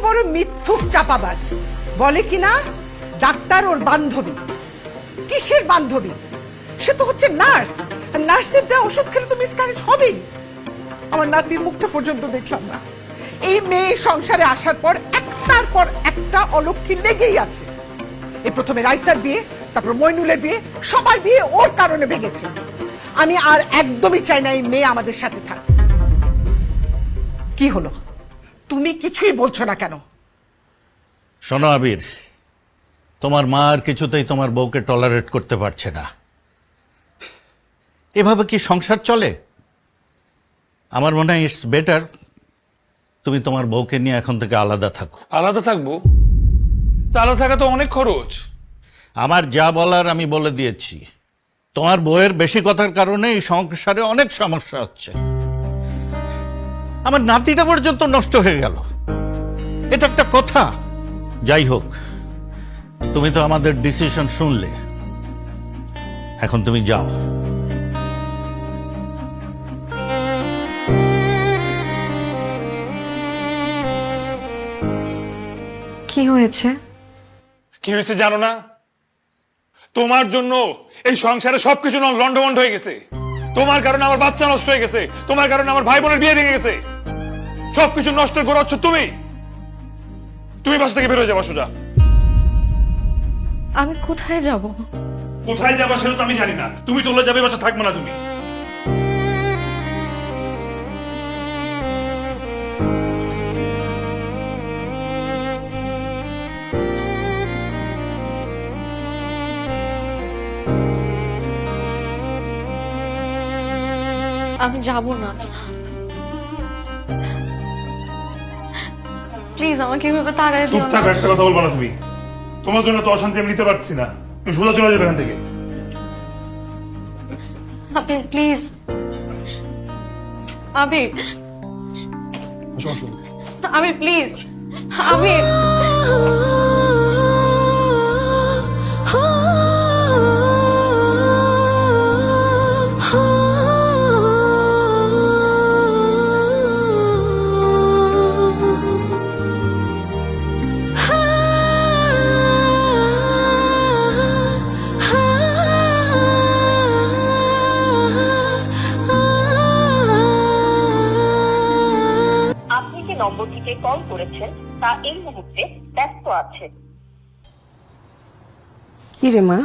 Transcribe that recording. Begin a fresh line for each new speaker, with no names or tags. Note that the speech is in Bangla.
বড় মিথ্যুক চাপাবাজ। বলে কিনা ডাক্তার ওর বান্ধবী। কিসের বান্ধবী? সে তো হচ্ছে নার্স। নার্সের দেওয়া ওষুধ খেলে তো মিসক্যারেজ হবেই। আমার নাতির মুখটা পর্যন্ত দেখলাম না। এই মেয়ে সংসারে আসার পর একটার পর একটা অলক্ষী লেগেই আছে। এই প্রথমে রাইসার বিয়ে, তারপর মইনুলের বিয়ে, সবার বিয়ে ওর কারণে ভেঙেছে। আমি আর একদমই চাই না এই মেয়ে আমাদের সাথে থাক। কি হলো, তুমি কিছুই বলছো না কেন?
শোনো আবির, তোমার মা আর কিছুতেই তোমার বউকে টলারেট করতে পারছে না। এভাবে কি সংসার চলে? আমার মনে হয় ইটস বেটার তুমি তোমার বউকে নিয়ে এখন থেকে আলাদা থাকো।
আলাদা থাকবো? আলাদা থাকা তো অনেক খরচ।
আমার যা বলার আমি বলে দিয়েছি। তোমার বউয়ের বেশি কথার কারণে এই সংসারে অনেক সমস্যা হচ্ছে। আমার নাতিটা পর্যন্ত নষ্ট হয়ে গেল। এটা একটা কথা? যাই হোক, তুমি তো আমাদের ডিসিশন শুনলে, এখন তুমি যাও।
কি হয়েছে?
কি হয়েছে জানো না? তোমার জন্য এই সংসারে সবকিছু লন্ডভন্ড হয়ে গেছে। তোমার কারণে আমার বাচ্চা নষ্ট হয়ে গেছে, তোমার কারণে আমার ভাই বোনের বিয়ে ভেঙে গেছে। সবকিছু নষ্টের গোড়া হচ্ছে তুমি। তুমি বাসা থেকে বের হয়ে যাবা সোজা।
আমি কোথায় যাব?
কোথায় যাবা সেটা তো আমি জানি না। তুমি চলে যাবে, বাসা থাকবে না তুমি।
আমি যাব না, প্লিজ আমাকে এভাবে তাড়াই দিও
চুপ থাকো, একটা কথা বলবো না তুমি। তোমার জন্য তো অশান্তি আমি নিতে পারছি না। তুমি সোজা চলে যাবে এখান থেকে।
আপনি প্লিজ। আবির, আবির প্লিজ, আবির।
আপনি যে নম্বরটিতে কল করেছেন তা এই মুহূর্তে ব্যস্ত আছে।
কি রে মা,